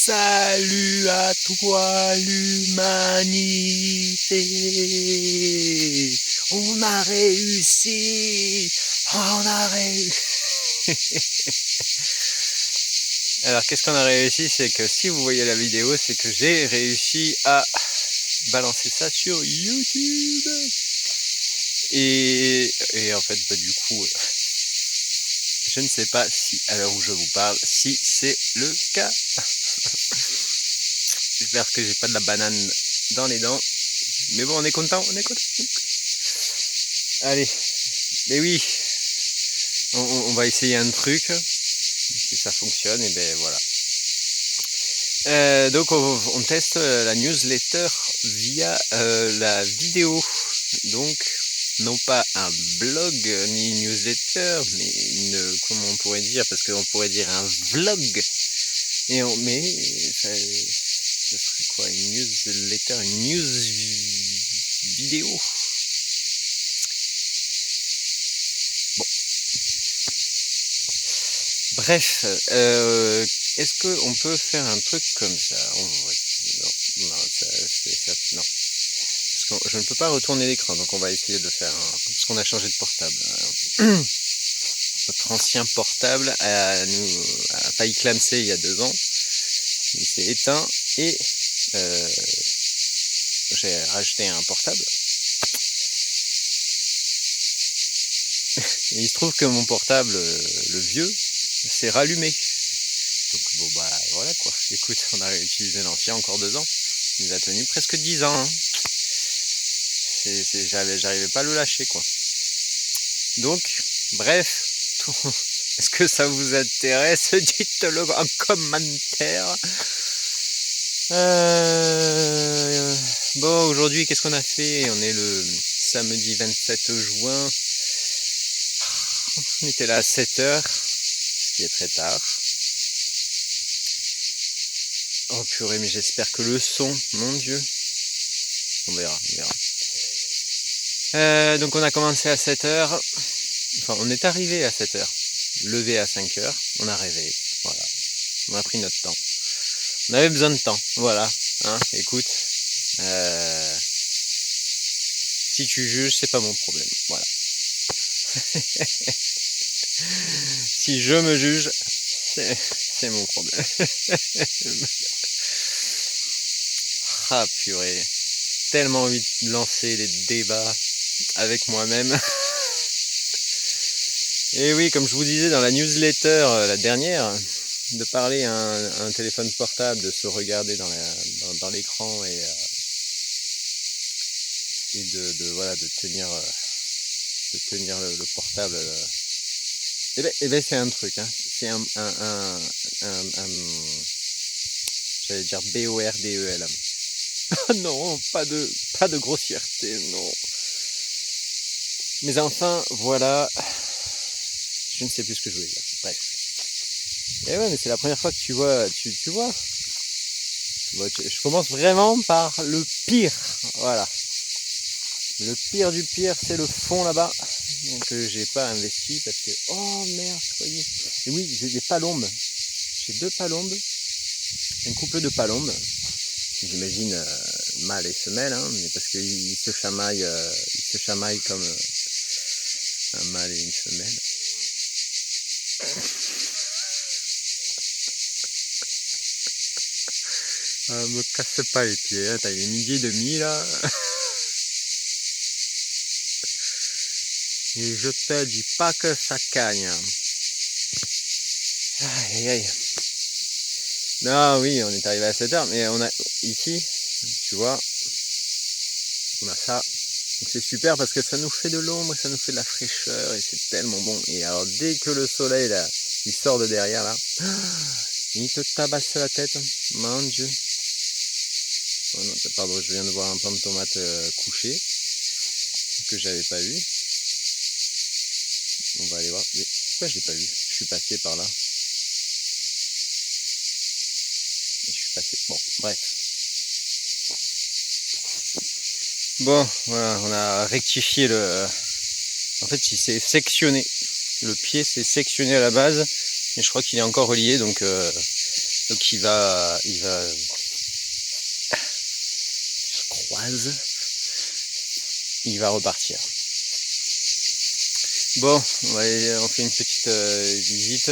Salut à toi l'humanité. On a réussi. On a réussi. Alors qu'est-ce qu'on a réussi? C'est que si vous voyez la vidéo, c'est que j'ai réussi à balancer ça sur YouTube. Et en fait, du coup, je ne sais pas si, à l'heure où je vous parle, si c'est le cas. J'espère que j'ai pas de la banane dans les dents. Mais bon, on est content, on est content. Allez, mais oui, on va essayer un truc. Si ça fonctionne, et ben voilà. Donc on teste la newsletter via la vidéo. Donc non pas un blog ni une newsletter, mais une, comment on pourrait dire, parce qu'on pourrait dire un vlog. Mais ce serait quoi, une newsletter, une news vidéo. Bon. Bref, est-ce qu'on peut faire un truc comme ça? Non. Parce que je ne peux pas retourner l'écran, donc on va essayer de faire un... Parce qu'on a changé de portable. Notre ancien portable a failli clamser il y a 2 ans. Il s'est éteint et j'ai racheté un portable. Et il se trouve que mon portable, le vieux, s'est rallumé. Donc bon bah voilà quoi. Écoute, on a réutilisé l'ancien encore 2 ans. Il nous a tenu presque 10 ans. Hein. J'arrivais pas à le lâcher quoi. Donc, bref, est-ce que ça vous intéresse? Dites-le en commentaire. Bon, aujourd'hui, qu'est-ce qu'on a fait? On est le samedi 27 juin. On était là à 7h, ce qui est très tard. Oh purée, mais j'espère que le son, mon Dieu. On verra. Donc on a commencé à 7h. Enfin, on est arrivé à 7h. Levé à 5h. On a rêvé. Voilà. On a pris notre temps. On avait besoin de temps. Voilà. Hein, écoute. Si tu juges, c'est pas mon problème. Voilà. Si je me juge, c'est mon problème. Ah purée. Tellement envie de lancer des débats avec moi-même. Et oui, comme je vous disais dans la newsletter, la dernière, de parler à un téléphone portable, de se regarder dans l'écran et de tenir le portable. Et ben c'est un truc, hein. C'est j'allais dire BORDEL. Non, pas de grossièreté, non. Mais enfin, voilà. Je ne sais plus ce que je voulais dire. Bref. Et ouais, mais c'est la première fois que tu vois. Je commence vraiment par le pire. Voilà. Le pire du pire, c'est le fond là-bas. Que j'ai pas investi parce que... Oh merde, croyez. Et oui, j'ai des palombes. J'ai 2 palombes. Un couple de palombes. J'imagine mâle et femelle, hein, mais parce qu'ils se chamaillent comme un mâle et une femelle. Me casse pas les pieds, hein, t'as une 12h30 là. Et je te dis pas que ça cagne. Aïe. Non, oui, on est arrivé à 7h, mais on a ici, tu vois, on a ça. Donc c'est super parce que ça nous fait de l'ombre, ça nous fait de la fraîcheur et c'est tellement bon. Et alors dès que le soleil là, il sort de derrière là, il te tabasse la tête, mon Dieu. Oh non, pardon, je viens de voir un plant de tomate couché que j'avais pas vu. On va aller voir. Mais pourquoi je l'ai pas vu? Je suis passé par là. Je suis passé. Bon, bref. Bon, voilà, on a rectifié le... En fait, il s'est sectionné. Le pied s'est sectionné à la base. Et je crois qu'il est encore relié, donc Donc je croise, il va repartir. Bon, on fait une petite visite.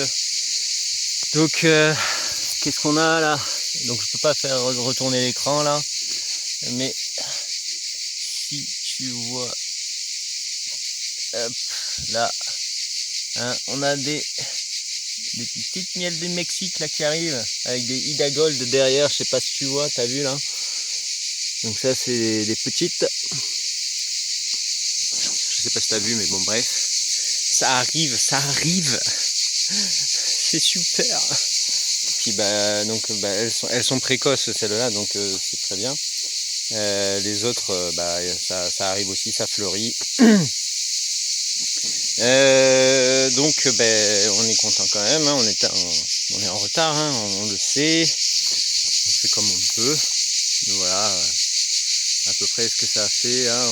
Donc qu'est-ce qu'on a là? Donc je peux pas faire retourner l'écran là, mais si tu vois, hop, là, hein, on a des petites miels du Mexique là qui arrivent avec des Ida Gold derrière, je sais pas si tu vois, t'as vu là. Donc ça c'est des petites, je sais pas si t'as vu, mais bon bref, ça arrive, c'est super. Puis donc elles sont précoces celles-là, donc c'est très bien. Les autres, ça arrive aussi, ça fleurit. Donc on est content quand même, hein, on est en retard, hein, on le sait, on fait comme on peut. Donc voilà à peu près ce que ça a fait, hein,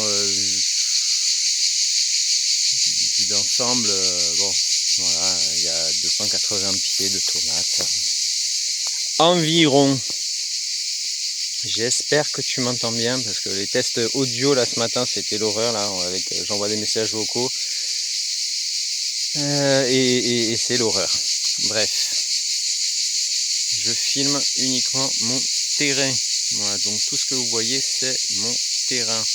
vu d'ensemble, bon voilà, il y a 280 pieds de tomates environ. J'espère que tu m'entends bien parce que les tests audio là ce matin c'était l'horreur là, j'envoie des messages vocaux. Et c'est l'horreur. Bref, je filme uniquement mon terrain. Voilà, donc tout ce que vous voyez, c'est mon terrain.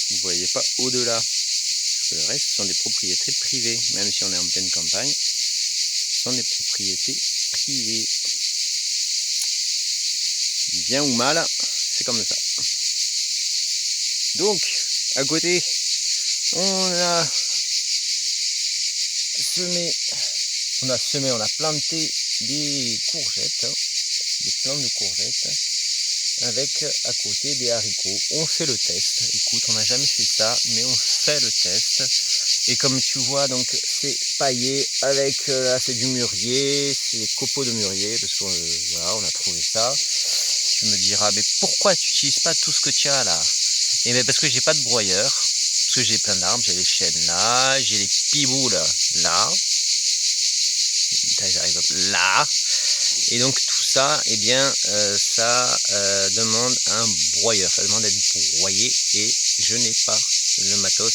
Vous ne voyez pas au-delà. Parce que le reste, ce sont des propriétés privées. Même si on est en pleine campagne, ce sont des propriétés privées. Bien ou mal, c'est comme ça. Donc, à côté, on a planté des courgettes, des plants de courgettes, avec à côté des haricots. On fait le test. Écoute, on n'a jamais fait ça, mais on fait le test. Et comme tu vois, donc c'est paillé avec, là c'est du mûrier, c'est des copeaux de mûrier, parce que voilà, on a trouvé ça. Tu me diras, mais pourquoi tu n'utilises pas tout ce que tu as là? Et bien parce que j'ai pas de broyeur, parce que j'ai plein d'arbres, j'ai les chênes là, j'ai les piboules là, j'arrive là, et donc tout ça, eh bien ça demande un broyeur, ça demande d'être broyé, et je n'ai pas le matos,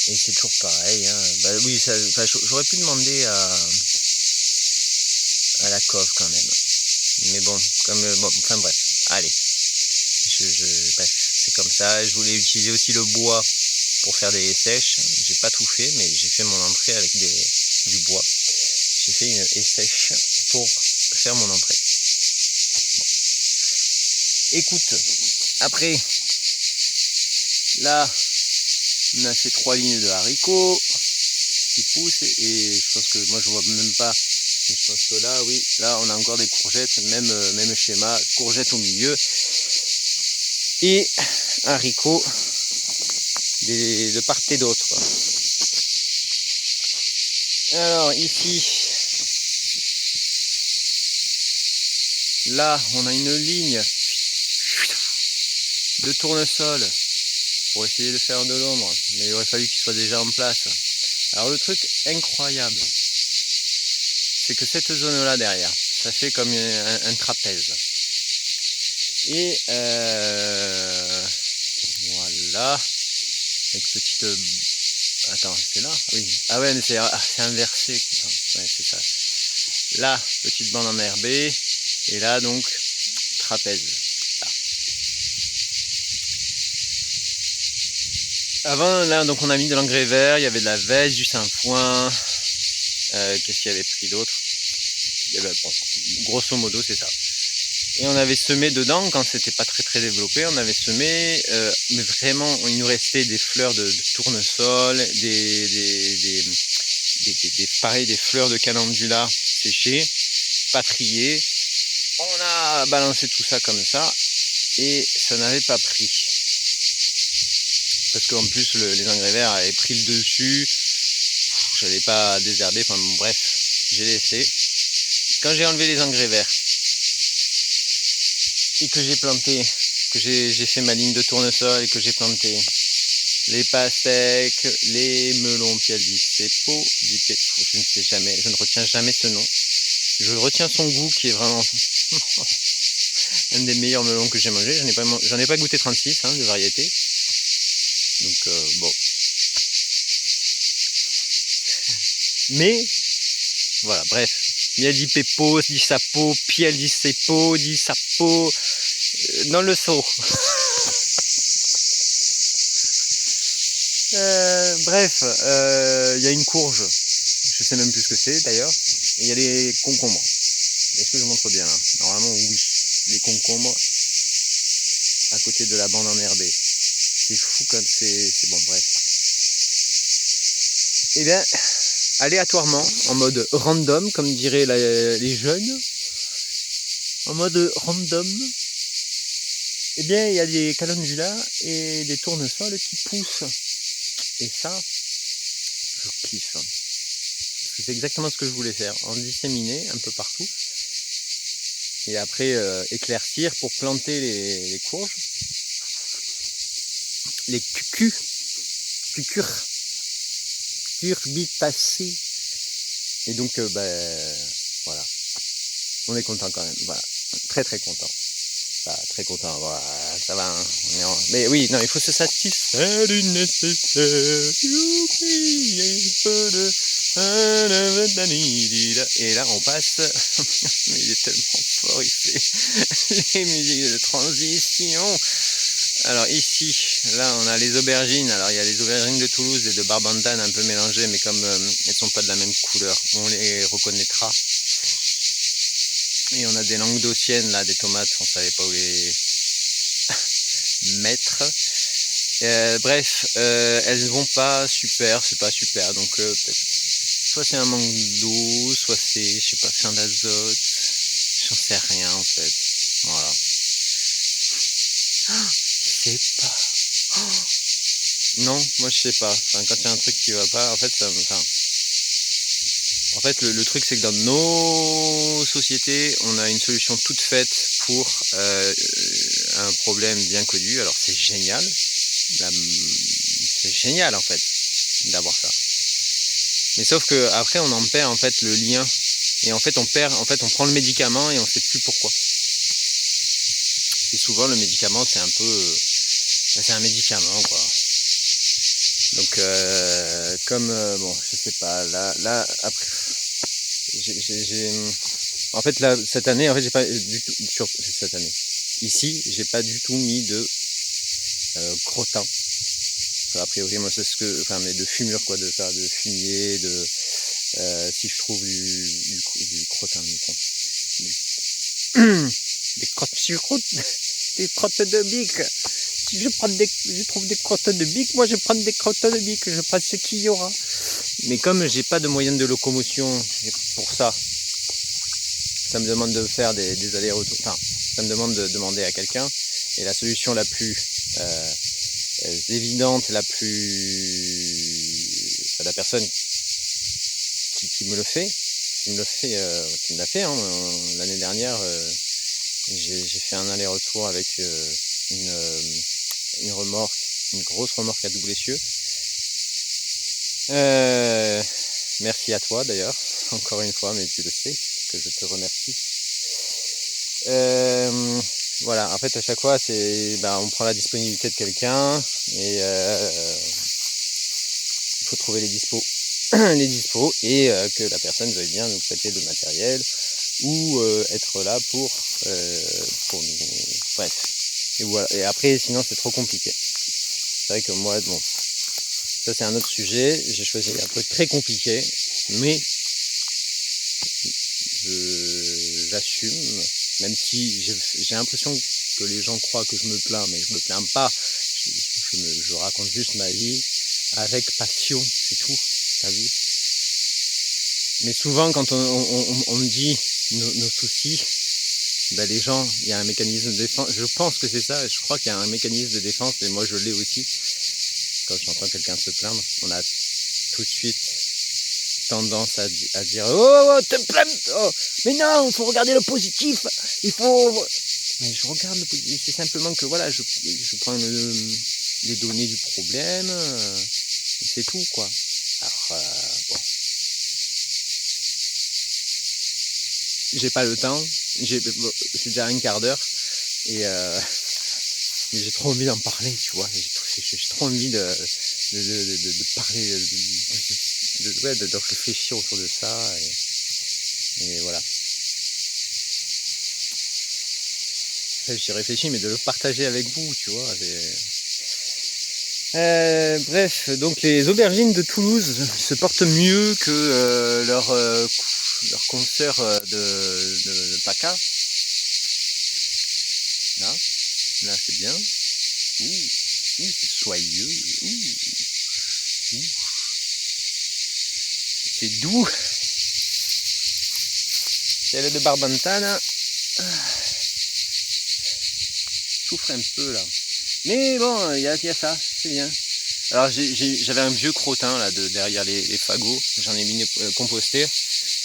et c'est toujours pareil, hein. Oui, j'aurais pu demander à la cove quand même, mais bon, enfin bref, allez, bref, c'est comme ça. Je voulais utiliser aussi le bois pour faire des sèches, j'ai pas tout fait, mais j'ai fait mon entrée avec du bois. J'ai fait une haie sèche pour faire mon entrée. Bon. Écoute, après, là, on a ces 3 lignes de haricots qui poussent, et je pense que moi je vois même pas, je pense que là, oui, là on a encore des courgettes, même schéma, courgettes au milieu, et haricots de part et d'autre. Alors ici, là on a une ligne de tournesol pour essayer de faire de l'ombre, mais il aurait fallu qu'il soit déjà en place. Alors le truc incroyable, c'est que cette zone là derrière, ça fait comme un trapèze, et voilà, avec petite, attends, c'est là, oui, ah ouais, mais c'est inversé, ouais, c'est ça, là petite bande enherbée, et là donc trapèze. Là. Avant là, donc on a mis de l'engrais vert, il y avait de la veste, du sainfoin, qu'est-ce qu'il y avait pris d'autre? Il y avait, bon, grosso modo c'est ça. Et on avait semé dedans, quand c'était pas très développé, on avait semé, mais vraiment il nous restait des fleurs de tournesol, pareil, des fleurs de calendula séchées, pas triées. On a balancé tout ça comme ça, et ça n'avait pas pris. Parce qu'en plus les engrais verts avaient pris le dessus, j'allais pas désherber, enfin bon, bref, j'ai laissé. Quand j'ai enlevé les engrais verts, et que j'ai planté, que j'ai fait ma ligne de tournesol, et que j'ai planté les pastèques, les melons, puis elle dit c'est je ne sais jamais, je ne retiens jamais ce nom, Je retiens son goût qui est vraiment un des meilleurs melons que j'ai mangé. J'en ai pas goûté 36 hein, de variété. Donc bon. Mais voilà, bref. Miel dit Peppo, dit Sapo, Piel dit Sepo, dit Sapo, dans le seau. Bref, il y a une courge, je sais même plus ce que c'est d'ailleurs, et il y a les concombres. Est-ce que je montre bien là? Normalement oui, les concombres à côté de la bande enherbée. C'est fou comme c'est bon, bref. Et bien, aléatoirement, en mode random, comme diraient les jeunes, en mode random, eh bien il y a des calendulas et des tournesols qui poussent. Et ça, je kiffe. Parce que c'est exactement ce que je voulais faire, en disséminer un peu partout. Et après éclaircir pour planter les courges. Les cucurbitacées. Et donc, voilà. On est content quand même. Voilà. Très très content. Bah, très content, voilà, ça va. Hein. Mais oui, non, il faut se satisfaire du nécessaire. Et là, on passe. Mais il est tellement fort, il fait les musiques de transition. Alors ici, là, on a les aubergines. Alors il y a les aubergines de Toulouse et de Barbantane un peu mélangées, mais comme elles ne sont pas de la même couleur, on les reconnaîtra. Et on a des languedociennes, là, des tomates, on savait pas où les mettre. Bref, elles vont pas super, c'est pas super, donc peut-être soit c'est un manque d'eau, soit c'est, je sais pas, fin d'azote, j'en sais rien en fait. Voilà. Je sais pas. Non, moi je sais pas. Enfin, quand il y a un truc qui va pas, en fait, le truc c'est que dans nos sociétés, on a une solution toute faite pour un problème bien connu. Alors c'est génial, c'est génial en fait d'avoir ça. Mais sauf que après on en perd en fait le lien. Et en fait on prend le médicament et on sait plus pourquoi. Et souvent le médicament c'est un médicament quoi. Donc bon je sais pas là après en fait là cette année en fait j'ai pas du tout cette année ici j'ai pas du tout mis de crottin. A priori moi c'est mais de fumure quoi, de fumier, de si je trouve du crottin des crottes de bique. Si je trouve des crottes de bique, moi je prends des crottes de bique, je prends ce qu'il y aura. Mais comme j'ai pas de moyen de locomotion pour ça me demande de faire des allers-retours. Enfin, ça me demande de demander à quelqu'un. Et la solution la plus évidente, la personne qui me l'a fait hein, l'année dernière, j'ai fait un aller-retour avec une remorque, une grosse remorque à double essieu. Merci à toi d'ailleurs, encore une fois, mais tu le sais que je te remercie. Voilà, en fait à chaque fois on prend la disponibilité de quelqu'un et il faut trouver les dispos et que la personne veuille bien nous prêter le matériel ou être là pour nous. Bref. Et voilà. Et après sinon c'est trop compliqué. C'est vrai que moi bon, ça c'est un autre sujet, j'ai choisi un truc très compliqué, mais j'assume, même si j'ai l'impression que les gens croient que je me plains, mais je me plains pas, je raconte juste ma vie avec passion, c'est tout, t'as vu. Mais souvent quand on me dit nos soucis, les gens, il y a un mécanisme de défense, je pense que c'est ça, je crois qu'il y a un mécanisme de défense, et moi je l'ai aussi. Quand j'entends quelqu'un se plaindre, on a tout de suite tendance à dire oh te plains, oh, mais non, il faut regarder le positif, mais je regarde le positif, c'est simplement que voilà, je prends les données du problème, et c'est tout quoi. Alors bon. j'ai pas le temps. Bon, c'est déjà un quart d'heure. Et mais j'ai trop envie d'en parler, tu vois. J'ai trop envie de parler, ouais, de réfléchir autour de ça. Et voilà. J'y réfléchis, mais de le partager avec vous, tu vois. Bref, donc les aubergines de Toulouse se portent mieux que leur consoeur de PACA. Là c'est bien. Ouh, c'est soyeux. Ouh. C'est doux. Celle de Barbantana souffre un peu là. Mais bon, il y a ça, c'est bien. Alors j'avais un vieux crottin là derrière les fagots, j'en ai mis composté,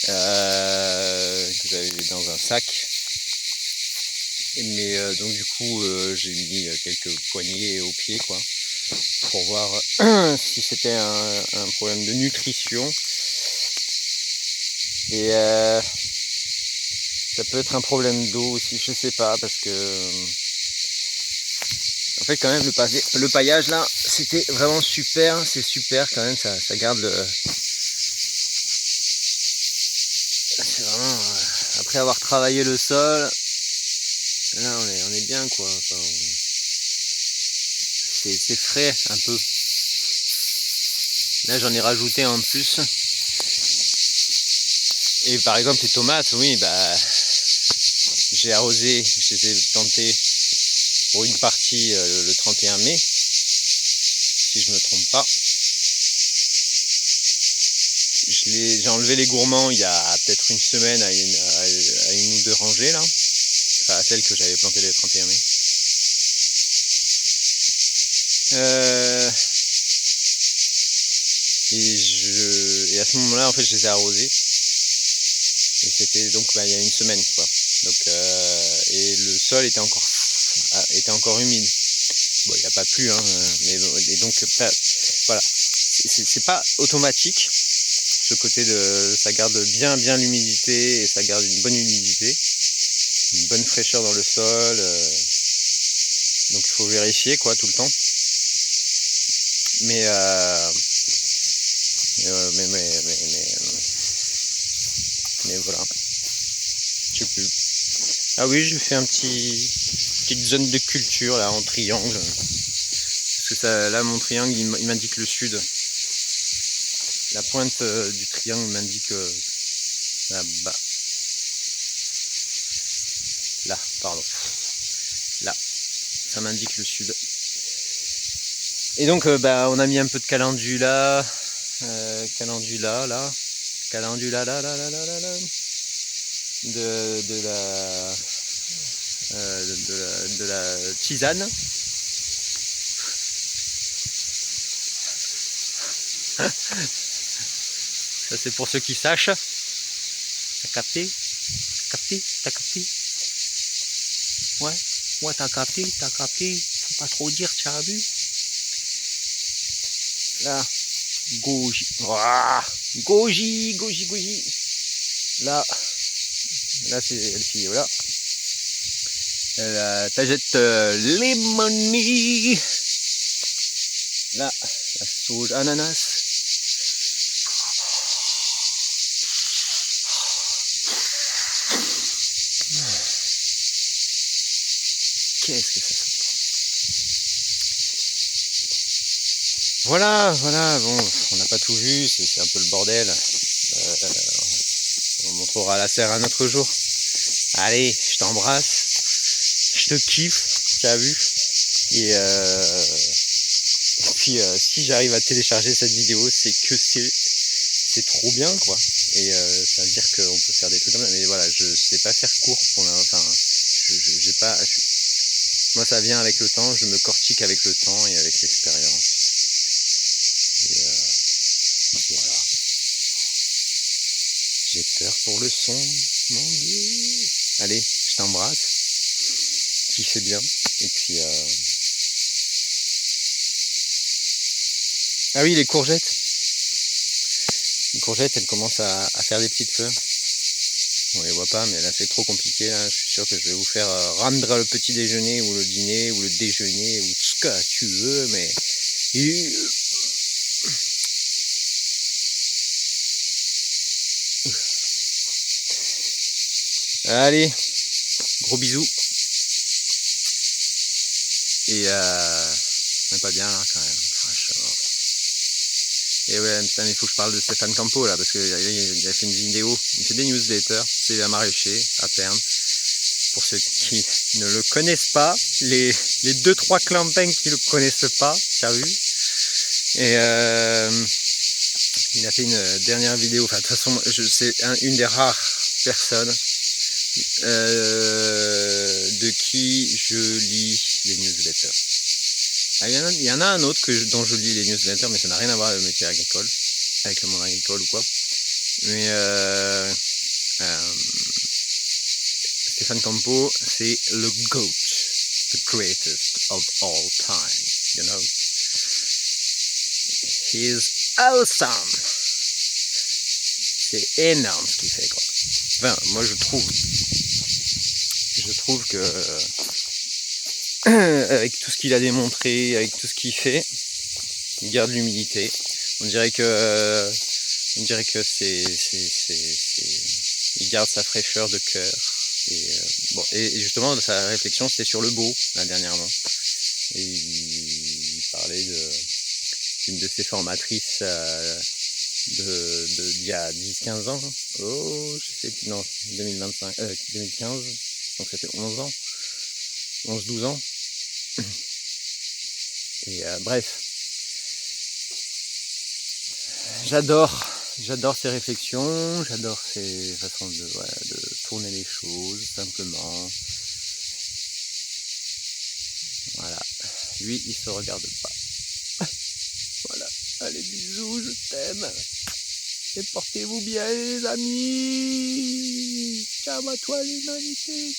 que j'avais dans un sac. Mais donc du coup j'ai mis quelques poignées au pied quoi, pour voir si c'était un problème de nutrition. Et ça peut être un problème d'eau aussi, je sais pas, parce que en fait quand même le paillage là c'était vraiment super, c'est super quand même, ça garde le. C'est vraiment après avoir travaillé le sol, là on est bien quoi. Enfin, c'est frais un peu. Là j'en ai rajouté en plus. Et par exemple les tomates, oui bah j'ai arrosé, je les ai plantées pour une partie le 31 mai, si je me trompe pas. J'ai enlevé les gourmands il y a peut-être une semaine à une ou deux rangées là. Enfin à celles que j'avais plantées le 31 mai. Et à ce moment-là en fait je les ai arrosées. Et c'était donc il y a une semaine quoi. Donc et le sol était encore humide. Bon il n'a pas plu hein, mais et donc voilà. C'est pas automatique. Ce côté de ça garde bien l'humidité et ça garde une bonne humidité, une bonne fraîcheur dans le sol, donc il faut vérifier quoi tout le temps, mais voilà, je sais plus. Ah oui, je fais petite zone de culture là en triangle, parce que ça, là mon triangle il m'indique le sud. La pointe du triangle m'indique là-bas. Là, pardon. Là, ça m'indique le sud. Et donc, on a mis un peu de calendula. Calendula, là. Calendula, là. De la tisane. Ça c'est pour ceux qui sachent. T'as capté? T'as capté? Ouais, t'as capté? Faut pas trop dire, tu as vu? Là, goji. Goji. Là c'est elle fille, voilà. La tagette lemony. Là, la sauge ananas. Qu'est-ce que ça sent? Voilà, bon, on n'a pas tout vu, c'est un peu le bordel. On montrera la serre un autre jour. Allez, je t'embrasse, je te kiffe, tu as vu. Et puis si j'arrive à télécharger cette vidéo, c'est que c'est trop bien quoi. Et ça veut dire qu'on peut faire des trucs comme ça. Mais voilà, je sais pas faire court pour l'instant. Enfin, j'ai pas. Moi, ça vient avec le temps. Je me cortique avec le temps et avec l'expérience. Et voilà. J'ai peur pour le son, mon Dieu. Allez, je t'embrasse. Kiffez bien. Et puis. Ah oui, les courgettes. Les courgettes, elles commencent à faire des petites fleurs. on les voit pas, mais là c'est trop compliqué. Là. Je suis sûr que je vais vous faire rendre le petit déjeuner ou le dîner ou le déjeuner ou tout ce que tu veux, mais allez, gros bisous. Et on est pas bien là quand même, franchement. Et ouais, putain, il faut que je parle de Stéphane Campo là, parce qu'il a fait une vidéo, il fait des newsletters, c'est un maraîcher à Pernes. Pour ceux qui ne le connaissent pas, les 2-3 clampins qui ne le connaissent pas, t'as vu. Et il a fait une dernière vidéo, enfin de toute façon, c'est une des rares personnes de qui je lis les newsletters. Ah, il y en a un autre dont je lis les newsletters, mais ça n'a rien à voir avec le métier agricole, avec le monde agricole ou quoi. Mais Stéphane Campo, c'est le GOAT, the greatest of all time, you know. He is awesome. C'est énorme ce qu'il fait, quoi. Enfin, moi je trouve que avec tout ce qu'il a démontré, avec tout ce qu'il fait, il garde l'humilité. On dirait que il garde sa fraîcheur de cœur. Et justement, sa réflexion, c'était sur le beau, là, dernièrement. Et il parlait d'une de ses formatrices d'il y a 10-15 ans. Oh, je sais plus, non, 2015, donc c'était 11 ans. 11-12 ans. Et bref. J'adore ces réflexions, j'adore ces façons de tourner les choses, simplement. Voilà. Lui, il se regarde pas. Voilà. Allez, bisous, je t'aime. Et portez-vous bien, les amis. Ciao à toi, l'humanité.